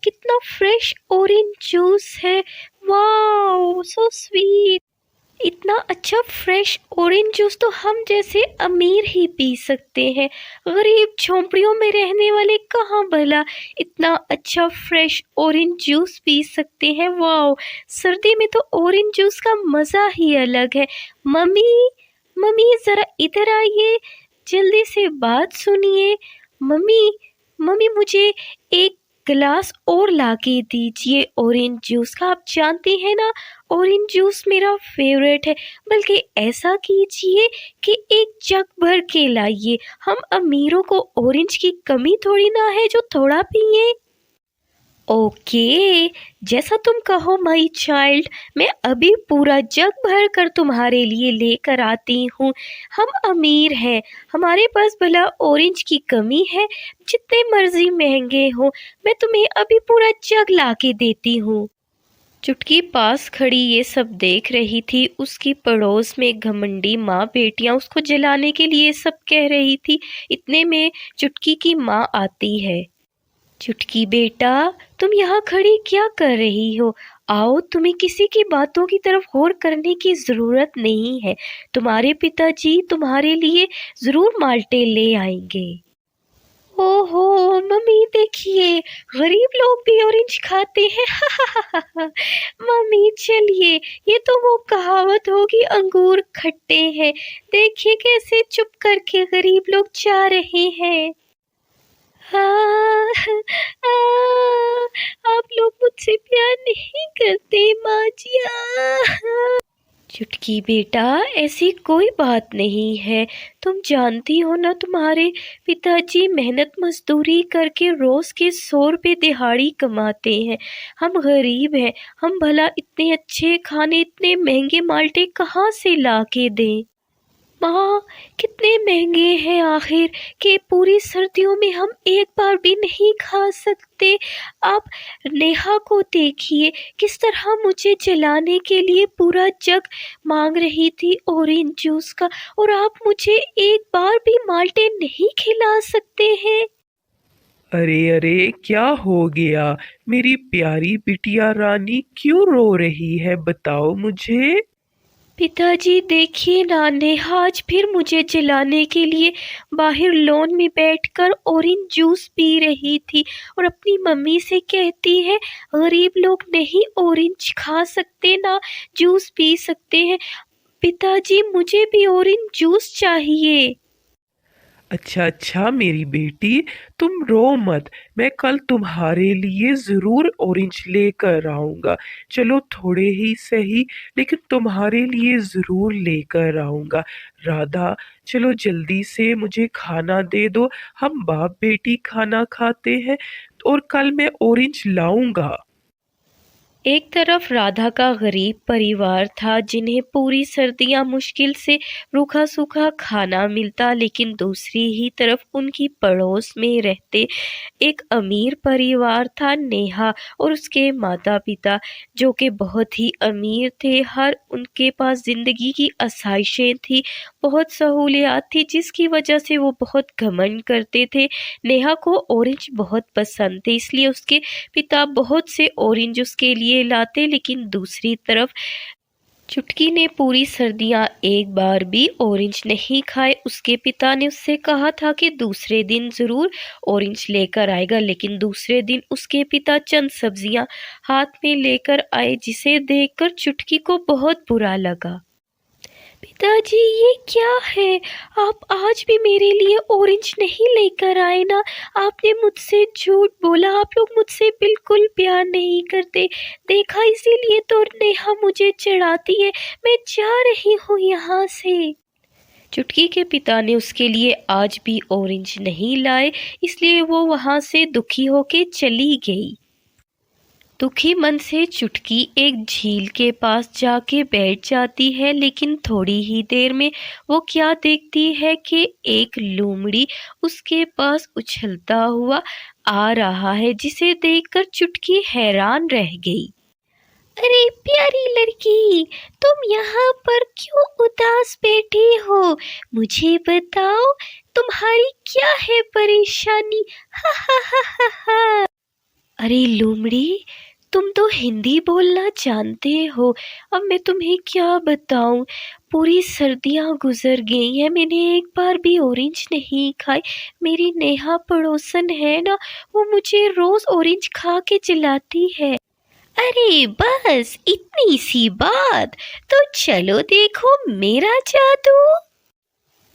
कितना fresh orange juice है। Wow so sweet. इतना अच्छा फ्रेश ऑरेंज जूस तो हम जैसे अमीर ही पी सकते हैं, गरीब झोंपड़ियों में रहने वाले कहाँ भला इतना अच्छा फ्रेश ऑरेंज जूस पी सकते हैं। वाओ, सर्दी में तो ऑरेंज जूस का मज़ा ही अलग है। मम्मी, मम्मी ज़रा इधर आइए, जल्दी से बात सुनिए। मम्मी, मम्मी मुझे एक गिलास और ला के दीजिए ऑरेंज जूस का। आप जानती हैं ना, ऑरेंज जूस मेरा फेवरेट है। बल्कि ऐसा कीजिए कि एक जग भर के लाइए। हम अमीरों को ऑरेंज की कमी थोड़ी ना है जो थोड़ा पिए। ओके, जैसा तुम कहो माई चाइल्ड, मैं अभी पूरा जग भर कर तुम्हारे लिए लेकर आती हूँ। हम अमीर हैं, हमारे पास भला ऑरेंज की कमी है। जितने मर्जी महंगे हो, मैं तुम्हें अभी पूरा जग ला के देती हूँ। चुटकी पास खड़ी ये सब देख रही थी। उसकी पड़ोस में घमंडी माँ बेटियां उसको जलाने के लिए सब कह रही थी। इतने में चुटकी की माँ आती है। चुटकी बेटा, तुम यहाँ खड़ी क्या कर रही हो? आओ, तुम्हें किसी की बातों की तरफ गौर करने की ज़रूरत नहीं है। तुम्हारे पिताजी तुम्हारे लिए ज़रूर माल्टे ले आएंगे। ओहो मम्मी देखिए, गरीब लोग भी ऑरेंज खाते हैं। मम्मी चलिए, ये तो वो कहावत होगी अंगूर खट्टे हैं। देखिए कैसे चुप करके गरीब लोग जा रहे हैं। हाँ, आप लोग मुझसे प्यार नहीं करते माँ जी। चुटकी बेटा, ऐसी कोई बात नहीं है। तुम जानती हो ना, तुम्हारे पिताजी मेहनत मजदूरी करके रोज के 100 रुपये दिहाड़ी कमाते हैं। हम गरीब हैं, हम भला इतने अच्छे खाने, इतने महंगे माल्टे कहाँ से ला के दें। माँ, कितने महंगे हैं आखिर कि पूरी सर्दियों में हम एक बार भी नहीं खा सकते। आप नेहा को देखिए, किस तरह मुझे जलाने के लिए पूरा जग मांग रही थी ऑरेंज जूस का, और आप मुझे एक बार भी माल्टे नहीं खिला सकते हैं। अरे अरे, क्या हो गया? मेरी प्यारी बिटिया रानी क्यों रो रही है? बताओ मुझे। पिताजी देखिए ना, नेहा आज फिर मुझे जलाने के लिए बाहर लॉन में बैठकर ऑरेंज जूस पी रही थी और अपनी मम्मी से कहती है गरीब लोग नहीं ऑरेंज खा सकते ना जूस पी सकते हैं। पिताजी मुझे भी ऑरेंज जूस चाहिए। अच्छा अच्छा मेरी बेटी, तुम रो मत। मैं कल तुम्हारे लिए जरूर ऑरेंज लेकर आऊंगा। चलो थोड़े ही सही, लेकिन तुम्हारे लिए जरूर लेकर आऊंगा। राधा, चलो जल्दी से मुझे खाना दे दो। हम बाप बेटी खाना खाते हैं, और कल मैं ऑरेंज लाऊंगा। एक तरफ राधा का गरीब परिवार था जिन्हें पूरी सर्दियां मुश्किल से रूखा सूखा खाना मिलता, लेकिन दूसरी ही तरफ उनकी पड़ोस में रहते एक अमीर परिवार था, नेहा और उसके माता पिता जो कि बहुत ही अमीर थे। हर उनके पास ज़िंदगी की आसाइशें थी, बहुत सहूलियात थी, जिसकी वजह से वो बहुत घमंड करते थे। नेहा को ऑरेंज बहुत पसंद थे, इसलिए उसके पिता बहुत से ऑरेंज उसके लिए लाते। लेकिन दूसरी तरफ चुटकी ने पूरी सर्दियां एक बार भी ऑरेंज नहीं खाए। उसके पिता ने उससे कहा था कि दूसरे दिन ज़रूर ऑरेंज लेकर आएगा, लेकिन दूसरे दिन उसके पिता चंद सब्जियां हाथ में लेकर आए, जिसे देखकर चुटकी को बहुत बुरा लगा। पिताजी ये क्या है? आप आज भी मेरे लिए ऑरेंज नहीं लेकर आए ना? आपने मुझसे झूठ बोला, आप लोग मुझसे बिल्कुल प्यार नहीं करते। देखा, इसीलिए तो नेहा मुझे चिढ़ाती है। मैं जा रही हूँ यहाँ से। चुटकी के पिता ने उसके लिए आज भी ऑरेंज नहीं लाए, इसलिए वो वहाँ से दुखी होके चली गई। दुखी मन से चुटकी एक झील के पास जाके बैठ जाती है, लेकिन थोड़ी ही देर में वो क्या देखती है कि एक लोमड़ी उसके पास उछलता हुआ आ रहा है, जिसे देखकर चुटकी हैरान रह गई। अरे प्यारी लड़की, तुम यहाँ पर क्यों उदास बैठी हो? मुझे बताओ, तुम्हारी क्या है परेशानी? हा हा हा हा हा। अरे लोमड़ी, तुम तो हिंदी बोलना जानते हो। अब मैं तुम्हें क्या बताऊं। पूरी सर्दियां गुजर गई हैं, मैंने एक बार भी ऑरेंज नहीं खाई। मेरी नेहा पड़ोसन है ना, वो मुझे रोज ऑरेंज खा के चिल्लाती है। अरे बस इतनी सी बात, तो चलो देखो मेरा जादू।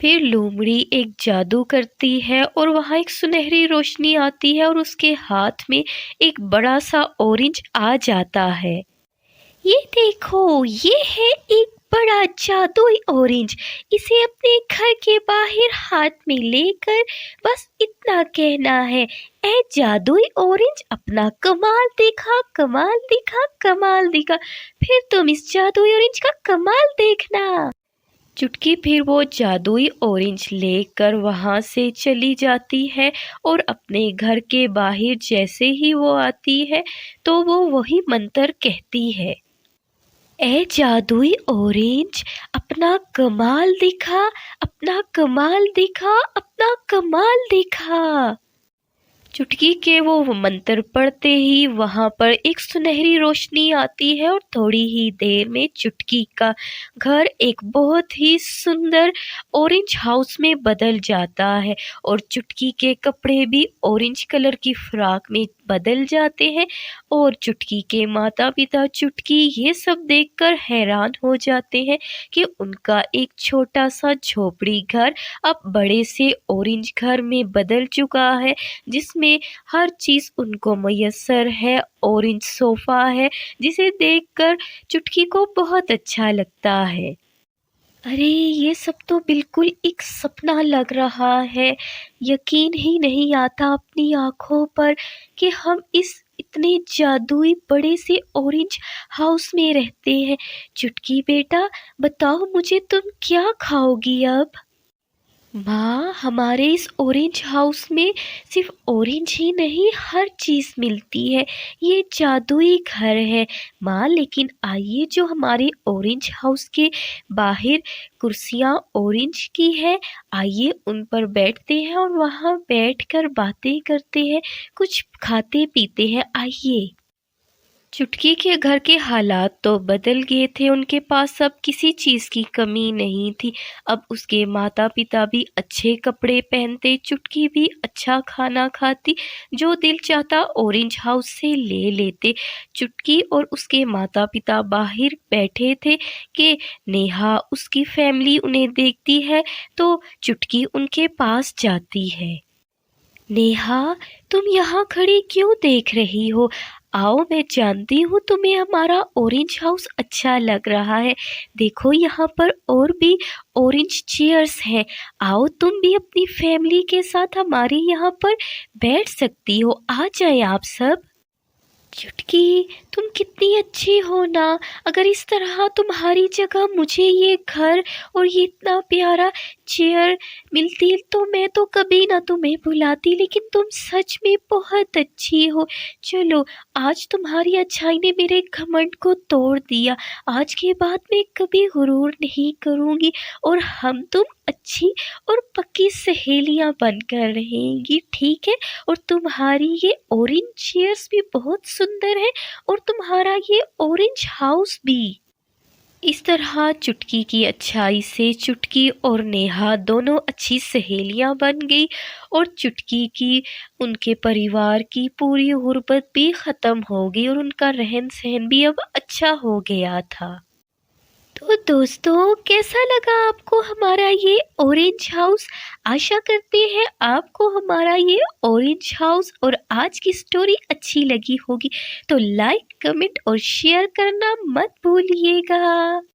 फिर लोमड़ी एक जादू करती है और वहां एक सुनहरी रोशनी आती है और उसके हाथ में एक बड़ा सा ऑरेंज आ जाता है। ये देखो, ये है एक बड़ा जादुई ऑरेंज। इसे अपने घर के बाहर हाथ में लेकर बस इतना कहना है, ए जादुई ऑरेंज अपना कमाल दिखा, कमाल दिखा, कमाल दिखा। फिर तुम इस जादुई ऑरेंज का कमाल देखना। चुटकी फिर वो जादुई ऑरेंज लेकर वहाँ से चली जाती है और अपने घर के बाहर जैसे ही वो आती है तो वो वही मंत्र कहती है, ए जादुई ऑरेंज अपना कमाल दिखा, अपना कमाल दिखा, अपना कमाल दिखा। चुटकी के वो मंत्र पढ़ते ही वहां पर एक सुनहरी रोशनी आती है और थोड़ी ही देर में चुटकी का घर एक बहुत ही सुंदर ऑरेंज हाउस में बदल जाता है और चुटकी के कपड़े भी ऑरेंज कलर की फ्रॉक में बदल जाते हैं। और चुटकी के माता पिता चुटकी ये सब देखकर हैरान हो जाते हैं कि उनका एक छोटा सा झोपड़ी घर अब बड़े से ऑरेंज घर में बदल चुका है, जिसमें हर चीज़ उनको मयस्सर है। ऑरेंज सोफ़ा है जिसे देखकर चुटकी को बहुत अच्छा लगता है। अरे ये सब तो बिल्कुल एक सपना लग रहा है। यकीन ही नहीं आता अपनी आँखों पर कि हम इस इतने जादुई बड़े से ऑरेंज हाउस में रहते हैं। चुटकी बेटा, बताओ मुझे तुम क्या खाओगी अब? माँ, हमारे इस ऑरेंज हाउस में सिर्फ ऑरेंज ही नहीं हर चीज़ मिलती है। ये जादुई घर है माँ। लेकिन आइए, जो हमारे ऑरेंज हाउस के बाहर कुर्सियाँ ऑरेंज की है, आइए उन पर बैठते हैं और वहाँ बैठकर बातें करते हैं, कुछ खाते पीते हैं, आइए। चुटकी के घर के हालात तो बदल गए थे, उनके पास अब किसी चीज़ की कमी नहीं थी। अब उसके माता पिता भी अच्छे कपड़े पहनते, चुटकी भी अच्छा खाना खाती, जो दिल चाहता ऑरेंज हाउस से ले लेते। चुटकी और उसके माता पिता बाहर बैठे थे कि नेहा उसकी फैमिली उन्हें देखती है तो चुटकी उनके पास जाती है। नेहा, तुम यहाँ खड़ी क्यों देख रही हो? आओ, मैं जानती हूँ तुम्हें हमारा ऑरेंज हाउस अच्छा लग रहा है। देखो यहाँ पर और भी ऑरेंज चेयर्स हैं। आओ, तुम भी अपनी फैमिली के साथ हमारे यहाँ पर बैठ सकती हो। आ जाए आप सब। चुटकी, तुम कितनी अच्छी हो ना। अगर इस तरह तुम्हारी जगह मुझे ये घर और ये इतना प्यारा चेयर मिलती तो मैं तो कभी ना तुम्हें भुलाती। लेकिन तुम सच में बहुत अच्छी हो। चलो, आज तुम्हारी अच्छाई ने मेरे घमंड को तोड़ दिया। आज के बाद मैं कभी गुरूर नहीं करूँगी और हम तुम अच्छी और पक्की सहेलियां बनकर रहेंगी, ठीक है? और तुम्हारी ये ऑरेंज चेयर्स भी बहुत सुंदर है और तुम्हारा ये ऑरेंज हाउस भी। इस तरह चुटकी की अच्छाई से चुटकी और नेहा दोनों अच्छी सहेलियां बन गई और चुटकी की उनके परिवार की पूरी गुर्बत भी ख़त्म हो गई और उनका रहन सहन भी अब अच्छा हो गया था। तो दोस्तों, कैसा लगा आपको हमारा ये ऑरेंज हाउस? आशा करते हैं आपको हमारा ये ऑरेंज हाउस और आज की स्टोरी अच्छी लगी होगी। तो लाइक, कमेंट और शेयर करना मत भूलिएगा।